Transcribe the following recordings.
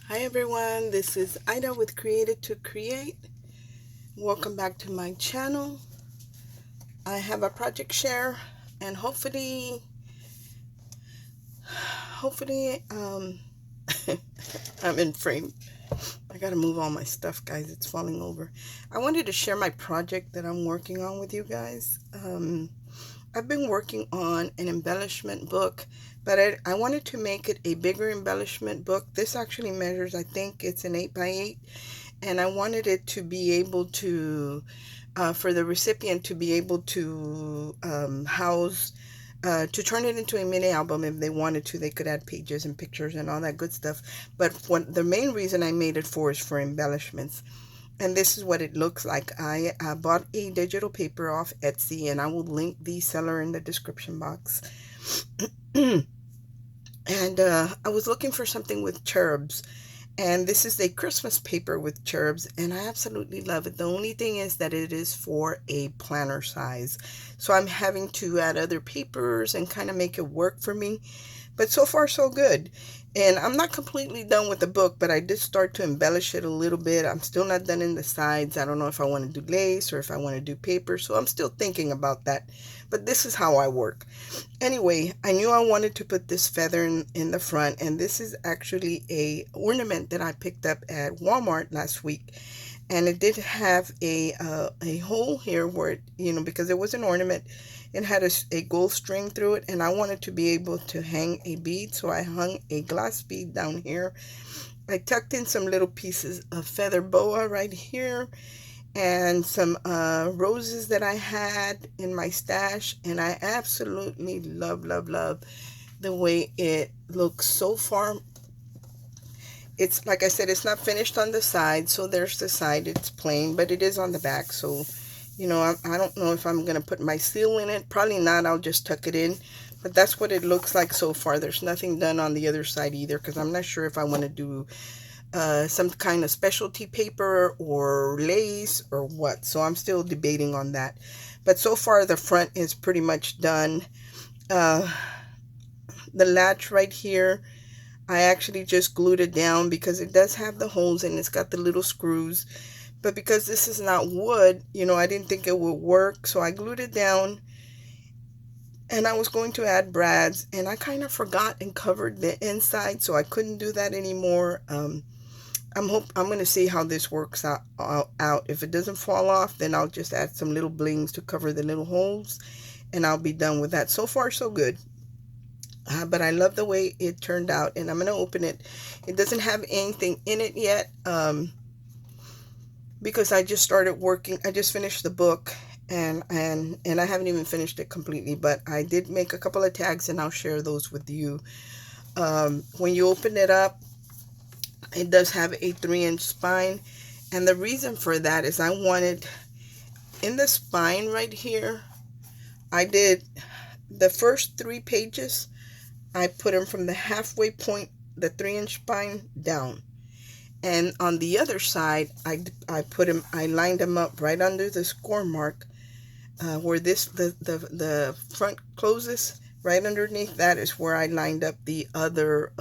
Hi everyone, this is Ida with Created to Create. Welcome back to my channel. I have a project share and hopefully I'm in frame. I gotta move all my stuff, guys. It's falling over. I wanted to share my project that I'm working on with you guys. I've been working on an embellishment book, but I wanted to make it a bigger embellishment book. This actually measures, I think it's an 8 by 8, and I wanted it to be able to, for the recipient to be able to house, to turn it into a mini album if they wanted to. They could add pages and pictures and all that good stuff. But the main reason I made it for is for embellishments. And this is what it looks like. I bought a digital paper off Etsy, and I will link the seller in the description box. And I was looking for something with cherubs. And this is a Christmas paper with cherubs, and I absolutely love it. The only thing is that it is for a planner size. So I'm having to add other papers and kind of make it work for me. But so far, so good. And I'm not completely done with the book, but I did start to embellish it a little bit. I'm still not done in the sides. I don't know if I want to do lace or if I want to do paper. So I'm still thinking about that. But this is how I work. Anyway, I knew I wanted to put this feather in the front. And this is actually a ornament that I picked up at Walmart last week. And it did have a hole here where it, because it was an ornament, it had a gold string through it, and I wanted to be able to hang a bead, so I hung a glass bead down here. I tucked in some little pieces of feather boa right here, and some roses that I had in my stash, and I absolutely love, love, love the way it looks so far. It's like I said, it's not finished on the side, so there's the side, it's plain, but it is on the back. So I don't know if I'm gonna put my seal in it. Probably not. I'll just tuck it in, but that's what it looks like so far. There's nothing done on the other side either, because I'm not sure if I want to do some kind of specialty paper or lace or what. So I'm still debating on that, but so far the front is pretty much done. uh, the latch right here, I actually just glued it down because it does have the holes and it's got the little screws. But because this is not wood, I didn't think it would work. So I glued it down, and I was going to add brads, and I kind of forgot and covered the inside, so I couldn't do that anymore. I'm going to see how this works out. If it doesn't fall off, then I'll just add some little blings to cover the little holes, and I'll be done with that. So far, so good. But I love the way it turned out, and I'm going to open it. It doesn't have anything in it yet, because I just started working. I just finished the book, and I haven't even finished it completely, but I did make a couple of tags, and I'll share those with you. When you open it up, it does have a 3-inch spine, and the reason for that is I wanted, in the spine right here, I did the first 3 pages, I put them from the halfway point, the 3-inch spine down. And on the other side, I lined them up right under the score mark, where the front closes. Right underneath that is where I lined up the other,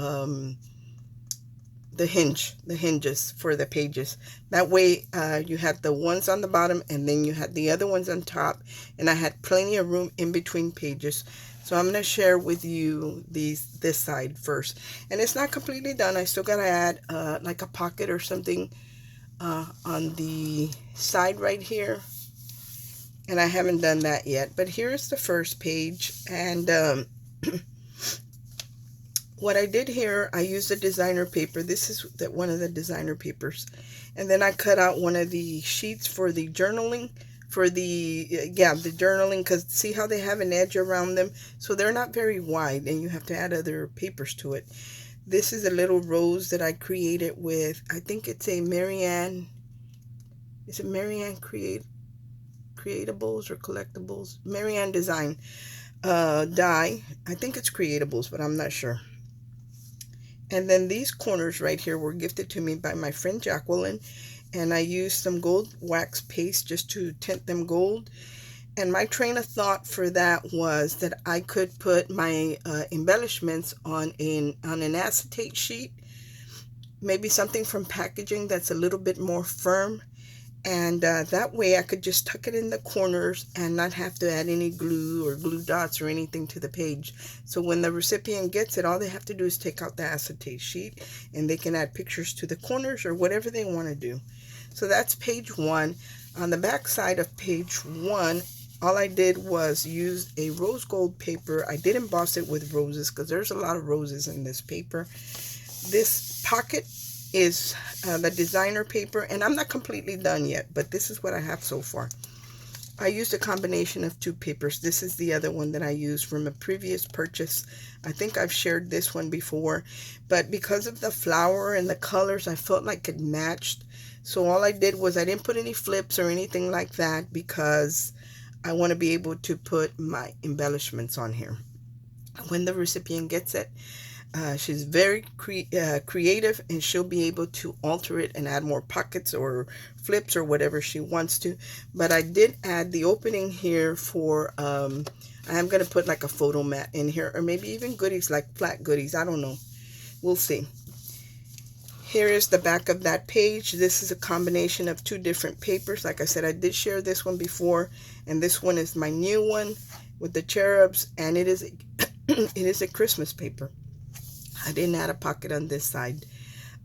the hinges for the pages. That way, you had the ones on the bottom, and then you had the other ones on top, and I had plenty of room in between pages. So I'm going to share with you this side first. And it's not completely done. I still got to add like a pocket or something on the side right here. And I haven't done that yet. But here's the first page. And what I did here, I used a designer paper. This is one of the designer papers. And then I cut out one of the sheets for the journaling. For the journaling, because see how they have an edge around them, so they're not very wide, and you have to add other papers to it. This is a little rose that I created with, I think it's a Marianne, is it Marianne Creatables or Collectibles? Marianne Design die. I think it's Creatables, but I'm not sure. And then these corners right here were gifted to me by my friend Jacqueline, and I used some gold wax paste just to tint them gold. And my train of thought for that was that I could put my embellishments on an acetate sheet, maybe something from packaging that's a little bit more firm, and that way I could just tuck it in the corners and not have to add any glue or glue dots or anything to the page. So when the recipient gets it, all they have to do is take out the acetate sheet and they can add pictures to the corners or whatever they want to do. So that's page 1. On the back side of page 1, all I did was use a rose gold paper. I did emboss it with roses because there's a lot of roses in this paper. This pocket is the designer paper, and I'm not completely done yet, but this is what I have so far. I used a combination of 2 papers. This is the other one that I used from a previous purchase. I think I've shared this one before, but because of the flower and the colors, I felt like it matched. So all I did was I didn't put any flips or anything like that because I want to be able to put my embellishments on here. When the recipient gets it, she's very creative, and she'll be able to alter it and add more pockets or flips or whatever she wants to. But I did add the opening here for, I'm going to put like a photo mat in here, or maybe even goodies like flat goodies. I don't know. We'll see. Here is the back of that page. This is a combination of 2 different papers. Like I said, I did share this one before, and this one is my new one with the cherubs, and it is it is a Christmas paper. I didn't add a pocket on this side.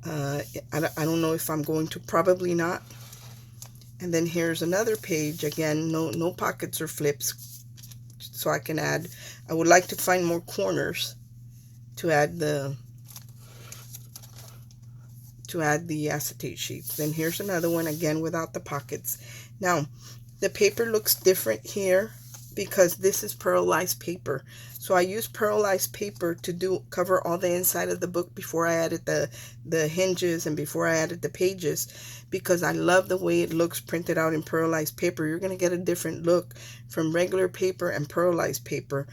I don't know if I'm going to, probably not. And then here's another page. Again, no pockets or flips. So I can add, I would like to find more corners to add the acetate sheets. Then here's another one, again without the pockets. Now, the paper looks different here because this is pearlized paper. So I used pearlized paper to cover all the inside of the book before I added the hinges and before I added the pages, because I love the way it looks printed out in pearlized paper. You're going to get a different look from regular paper and pearlized paper.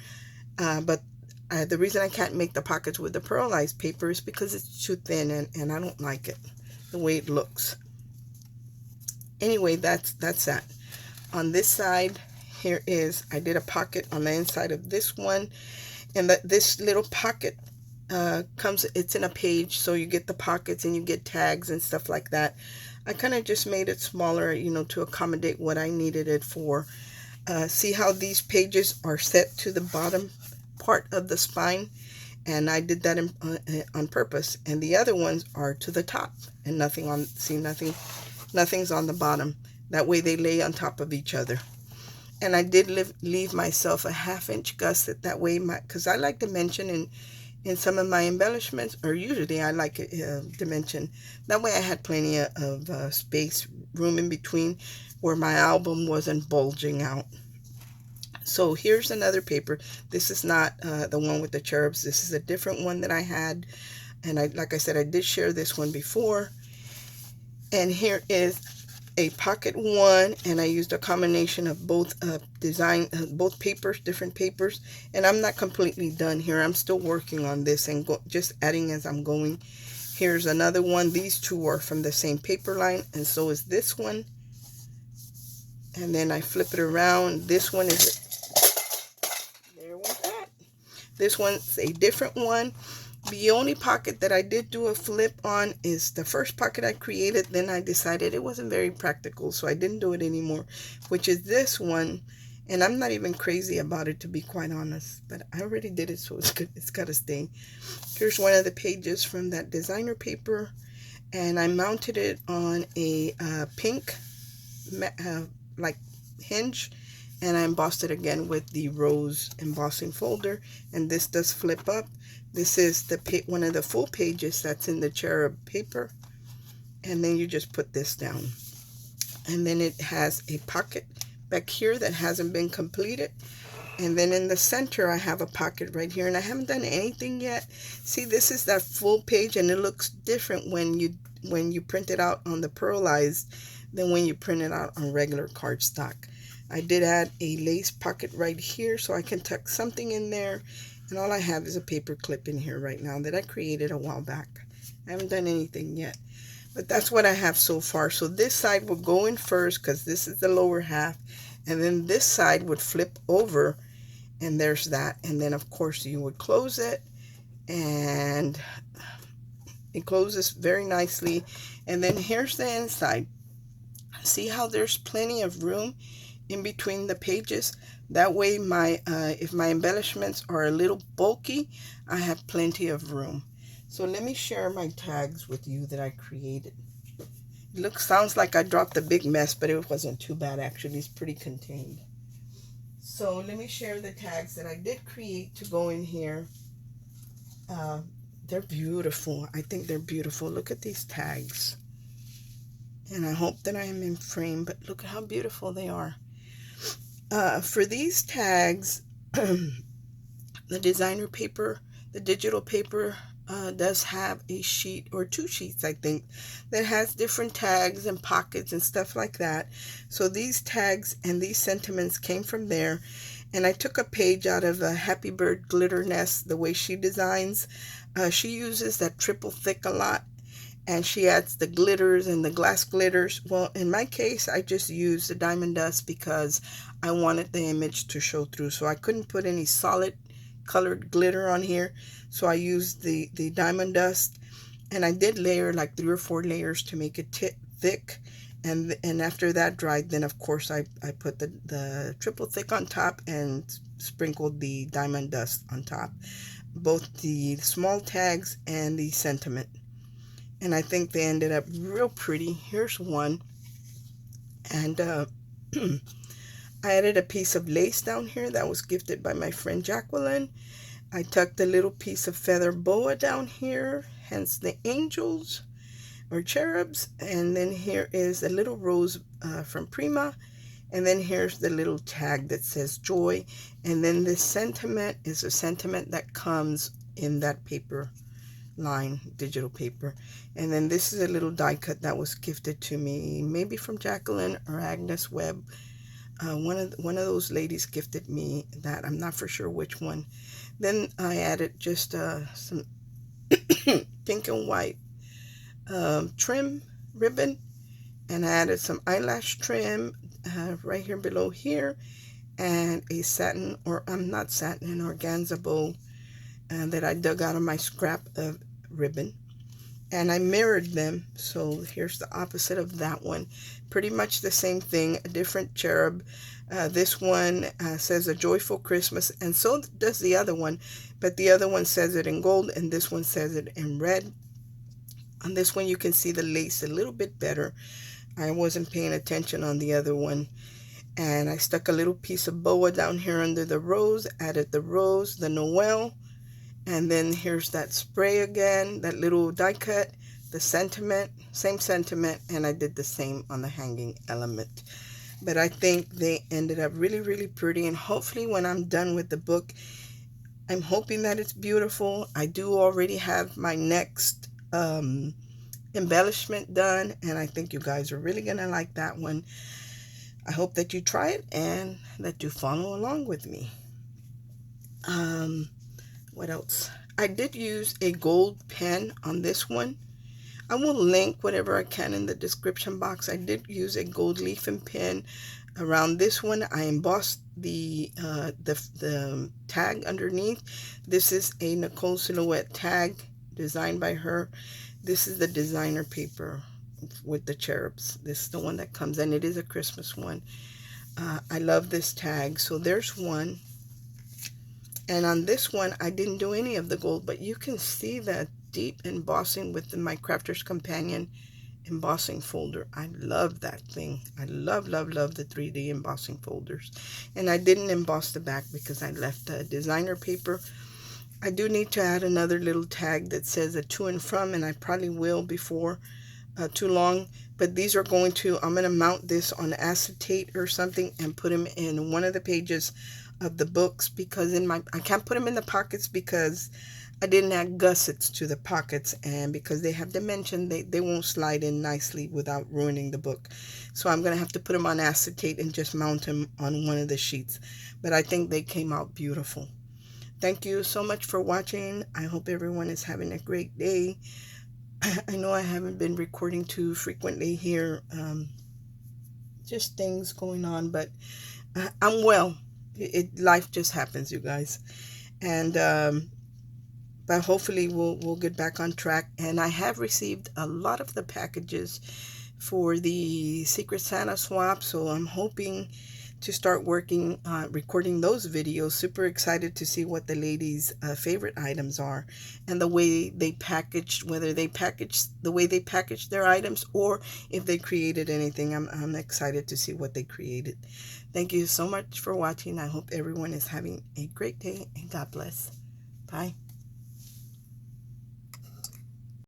But the reason I can't make the pockets with the pearlized paper is because it's too thin, and I don't like it, the way it looks. Anyway, that's that. On this side, here is, I did a pocket on the inside of this one, and this little pocket it's in a page, so you get the pockets and you get tags and stuff like that. I kind of just made it smaller, to accommodate what I needed it for. See how these pages are set to the bottom part of the spine, and I did that on purpose, and the other ones are to the top, and nothing's on the bottom. That way they lay on top of each other. And I did leave myself a 1/2 inch gusset, that way because I like dimension in some of my embellishments, or usually I like dimension. That way I had plenty of space, room in between where my album wasn't bulging out. So here's another paper. This is not the one with the cherubs. This is a different one that I had. And like I said, I did share this one before. And here is a pocket one, and I used a combination of both both papers, different papers. And I'm not completely done here. I'm still working on this and just adding as I'm going. Here's another one. These 2 are from the same paper line, and so is this one. And then I flip it around. This one is there went that. This one's a different one. The only pocket that I did do a flip on is the first pocket I created. Then I decided it wasn't very practical, so I didn't do it anymore, which is this one. And I'm not even crazy about it, to be quite honest, but I already did it, so it's good. It's got to stay. Here's one of the pages from that designer paper, and I mounted it on a pink like hinge, and I embossed it again with the rose embossing folder. And this does flip up. This is one of the full pages that's in the cherub paper, and then you just put this down. And then it has a pocket back here that hasn't been completed, and then in the center I have a pocket right here, and I haven't done anything yet. See, this is that full page, and it looks different when you print it out on the pearlized than when you print it out on regular cardstock. I did add a lace pocket right here so I can tuck something in there. And all I have is a paper clip in here right now that I created a while back. I haven't done anything yet. But that's what I have so far. So this side will go in first because this is the lower half. And then this side would flip over. And there's that. And then, of course, you would close it. And It closes very nicely. And then here's the inside. See how there's plenty of room in between the pages? That way my if my embellishments are a little bulky, I have plenty of room. So let me share my tags with you that I created. Sounds like I dropped a big mess, but it wasn't too bad actually. It's pretty contained. So let me share the tags that I did create to go in here. Uh, they're beautiful. I think they're beautiful. Look at these tags. And I hope that I am in frame, but look at how beautiful they are. For these tags, the designer paper, the digital paper, does have a sheet or two sheets, I think, that has different tags and pockets and stuff like that. So these tags and these sentiments came from there. And I took a page out of a Happy Bird glitter nest, the way she designs. She uses that triple thick a lot, and she adds the glitters and the glass glitters. Well, in my case, I just used the diamond dust because I wanted the image to show through. So I couldn't put any solid colored glitter on here. So I used the diamond dust, and I did layer like 3 or 4 layers to make it thick. And after that dried, then of course I put the triple thick on top and sprinkled the diamond dust on top. Both the small tags and the sentiment. And I think they ended up real pretty. Here's one. And I added a piece of lace down here that was gifted by my friend Jacqueline. I tucked a little piece of feather boa down here, hence the angels or cherubs. And then here is a little rose from Prima. And then here's the little tag that says joy. And then this sentiment is a sentiment that comes in that paper line, digital paper. And then this is a little die cut that was gifted to me, maybe from Jacqueline or Agnes Webb. One of those ladies gifted me that. I'm not for sure which one. Then I added just some pink and white trim ribbon, and I added some eyelash trim right here below here, and a satin, or I'm not satin, an organza bow that I dug out of my scrap of ribbon, and I mirrored them. So here's the opposite of that one. Pretty much the same thing, a different cherub. This one says a joyful Christmas, and so does the other one, but the other one says it in gold and this one says it in red. On this one you can see the lace a little bit better. I wasn't paying attention on the other one. And I stuck a little piece of boa down here under the rose, added the rose, the Noel, and then here's that spray again, that little die cut, the sentiment, same sentiment, and I did the same on the hanging element. But I think they ended up really, really pretty, and hopefully when I'm done with the book, I'm hoping that it's beautiful. I do already have my next embellishment done, and I think you guys are really gonna like that one. I hope that you try it and that you follow along with me. What else? I did use a gold pen on this one. I will link whatever I can in the description box. I did use a gold leaf and pen around this one. I embossed the tag underneath. This is a Nicole Silhouette tag designed by her. This is the designer paper with the cherubs. This is the one that comes, and it is a Christmas one. I love this tag. So there's one. And on this one, I didn't do any of the gold, but you can see that deep embossing with my Crafter's Companion embossing folder. I love that thing. I love, love, love the 3D embossing folders. And I didn't emboss the back because I left the designer paper. I do need to add another little tag that says a to and from, and I probably will before too long. But these are going to, I'm going to mount this on acetate or something and put them in one of the pages of the books, because I can't put them in the pockets because I didn't add gussets to the pockets, and because they have dimension, they won't slide in nicely without ruining the book. So I'm going to have to put them on acetate and just mount them on one of the sheets. But I think they came out beautiful. Thank you so much for watching. I hope everyone is having a great day. I know I haven't been recording too frequently here. Just things going on, but I'm well. Life just happens, you guys. And but hopefully we'll get back on track. And I have received a lot of the packages for the Secret Santa swap, so I'm hoping to start working recording those videos. Super excited to see what the ladies favorite items are, and the way they packaged, whether they packaged the way they packaged their items, or if they created anything. I'm excited to see what they created. Thank you so much for watching. I hope everyone is having a great day, and God bless. Bye.